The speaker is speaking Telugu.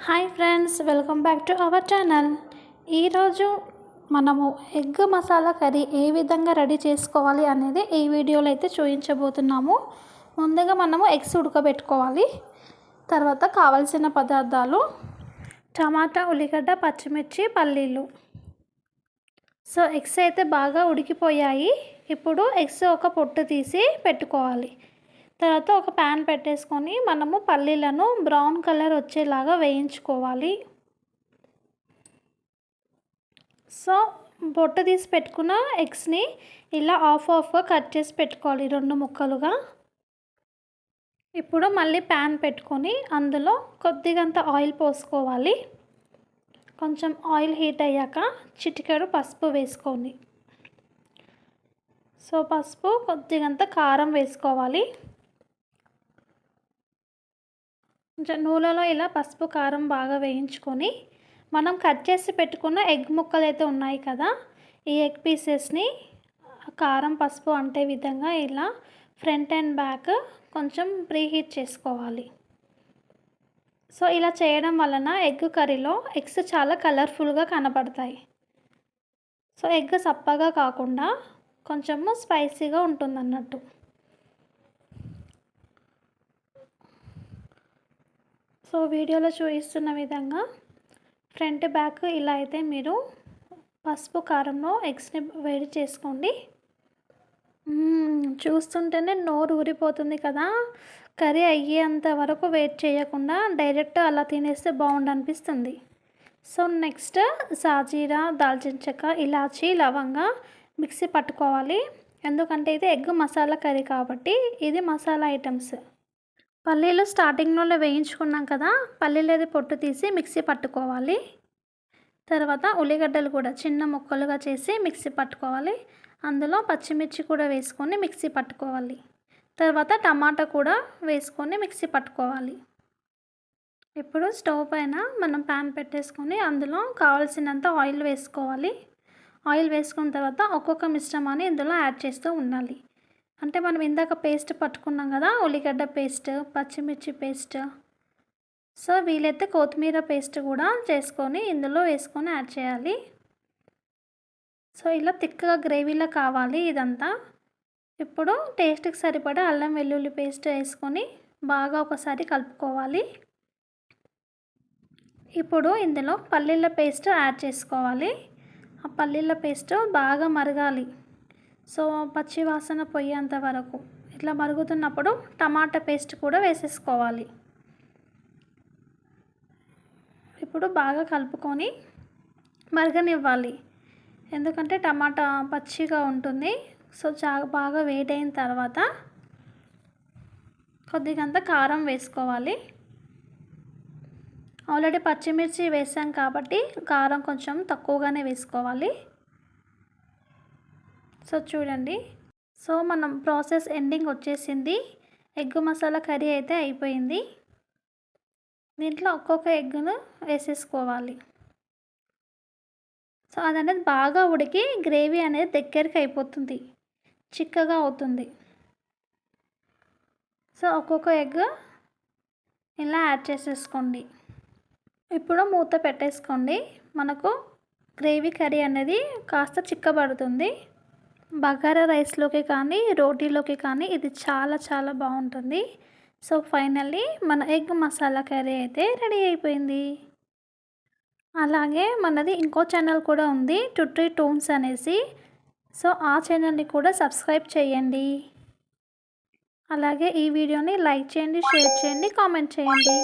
Hi friends, welcome back to our channel. ఈరోజు మనము ఎగ్ మసాలా కర్రీ ఏ విధంగా రెడీ చేసుకోవాలి అనేది ఈ వీడియోలో అయితే చూపించబోతున్నాము. ముందుగా మనము ఎగ్స్ ఉడకబెట్టుకోవాలి. తర్వాత కావాల్సిన పదార్థాలు టమాటా, ఉల్లిగడ్డ, పచ్చిమిర్చి, పల్లీలు. సో ఎగ్స్ అయితే బాగా ఉడికిపోయాయి. ఇప్పుడు ఎగ్స్ ఒక పొట్టు తీసి పెట్టుకోవాలి. తర్వాత ఒక ప్యాన్ పెట్టేసుకొని మనము పల్లీలను బ్రౌన్ కలర్ వచ్చేలాగా వేయించుకోవాలి. సో పొట్టు తీసి పెట్టుకున్న ఎగ్స్ని ఇలా హాఫ్గా కట్ చేసి పెట్టుకోవాలి, 2 ముక్కలుగా. ఇప్పుడు మళ్ళీ ప్యాన్ పెట్టుకొని అందులో కొద్దిగంత ఆయిల్ పోసుకోవాలి. కొంచెం ఆయిల్ హీట్ అయ్యాక చిటికెడు పసుపు వేసుకోండి. సో పసుపు, కొద్దిగంత కారం వేసుకోవాలి. కొంచెం నూనెలో ఇలా పసుపు కారం బాగా వేయించుకొని మనం కట్ చేసి పెట్టుకున్న ఎగ్ ముక్కలు అయితే ఉన్నాయి కదా, ఈ ఎగ్ పీసెస్ని కారం పసుపు అంటే విధంగా ఇలా ఫ్రంట్ అండ్ బ్యాక్ కొంచెం ప్రీహీట్ చేసుకోవాలి. సో ఇలా చేయడం వలన ఎగ్ కర్రీలో ఎగ్స్ చాలా కలర్ఫుల్గా కనబడతాయి. సో ఎగ్ సప్పగా కాకుండా కొంచెము స్పైసీగా ఉంటుందన్నట్టు. సో వీడియోలో చూపిస్తున్న విధంగా ఫ్రంట్ బ్యాక్ ఇలా అయితే మీరు పసుపు కారంలో ఎగ్స్ని వేడి చేసుకోండి. చూస్తుంటేనే నోరు ఊరిపోతుంది కదా. కర్రీ అయ్యేంత వరకు వెయిట్ చేయకుండా డైరెక్ట్ అలా తినేస్తే బాగుండు అనిపిస్తుంది. సో నెక్స్ట్ సాజీరా, దాల్చిన చెక్క, ఇలాచీ, లవంగా మిక్సీ పట్టుకోవాలి. ఎందుకంటే ఇది ఎగ్ మసాలా కర్రీ కాబట్టి ఇది మసాలా ఐటమ్స్. పల్లీలు స్టార్టింగ్లోనే వేయించుకున్నాం కదా, పల్లీలది పొట్టు తీసి మిక్సీ పట్టుకోవాలి. తర్వాత ఉల్లిగడ్డలు కూడా చిన్న ముక్కలుగా చేసి మిక్సీ పట్టుకోవాలి. అందులో పచ్చిమిర్చి కూడా వేసుకొని మిక్సీ పట్టుకోవాలి. తర్వాత టమాటా కూడా వేసుకొని మిక్సీ పట్టుకోవాలి. ఇప్పుడు స్టవ్ పైన మనం ప్యాన్ పెట్టేసుకొని అందులో కావాల్సినంత ఆయిల్ వేసుకోవాలి. ఆయిల్ వేసుకున్న తర్వాత ఒక్కొక్క మిశ్రమాన్ని ఇందులో యాడ్ చేస్తూ ఉండాలి. అంటే మనం ఇందాక పేస్ట్ పట్టుకున్నాం కదా, ఉల్లిగడ్డ పేస్ట్, పచ్చిమిర్చి పేస్ట్. సో వీలైతే కొత్తిమీర పేస్ట్ కూడా చేసుకొని ఇందులో వేసుకొని యాడ్ చేయాలి. సో ఇలా థిక్గా గ్రేవీలా కావాలి ఇదంతా. ఇప్పుడు టేస్ట్కి సరిపడా అల్లం వెల్లుల్లి పేస్ట్ వేసుకొని బాగా ఒకసారి కలుపుకోవాలి. ఇప్పుడు ఇందులో పల్లీల పేస్ట్ యాడ్ చేసుకోవాలి. ఆ పల్లీల పేస్ట్ బాగా మరగాలి. సో పచ్చి వాసన పోయేంత వరకు ఇట్లా మరుగుతున్నప్పుడు టమాటా పేస్ట్ కూడా వేసేసుకోవాలి. ఇప్పుడు బాగా కలుపుకొని మరగనివ్వాలి. ఎందుకంటే టమాటా పచ్చిగా ఉంటుంది. సో బాగా వేడైన తర్వాత కొద్దిగంత కారం వేసుకోవాలి. ఆల్రెడీ పచ్చిమిర్చి వేసాం కాబట్టి కారం కొంచెం తక్కువగానే వేసుకోవాలి. సో చూడండి, సో మనం ప్రాసెస్ ఎండింగ్ వచ్చేసింది. ఎగ్ మసాలా కర్రీ అయితే అయిపోయింది. దీంట్లో ఒక్కొక్క ఎగ్గును వేసేసుకోవాలి. సో అదనేది బాగా ఉడికి గ్రేవీ అనేది దగ్గరికి అయిపోతుంది, చిక్కగా అవుతుంది. సో ఒక్కొక్క ఎగ్ ఇలా యాడ్ చేసేసుకోండి. ఇప్పుడు మూత పెట్టేసుకోండి. మనకు గ్రేవీ కర్రీ అనేది కాస్త చిక్కబడుతుంది. బగారా రైస్లోకి కానీ రోటీలోకి కానీ ఇది చాలా చాలా బాగుంటుంది. సో ఫైనల్లీ మన ఎగ్ మసాలా కర్రీ అయితే రెడీ అయిపోయింది. అలాగే మనది ఇంకో ఛానల్ కూడా ఉంది, టుట్రీ టూన్స్ అనేసి. సో ఆ ఛానల్ని కూడా సబ్స్క్రైబ్ చేయండి. అలాగే ఈ వీడియోని లైక్ చేయండి, షేర్ చేయండి, కామెంట్ చేయండి.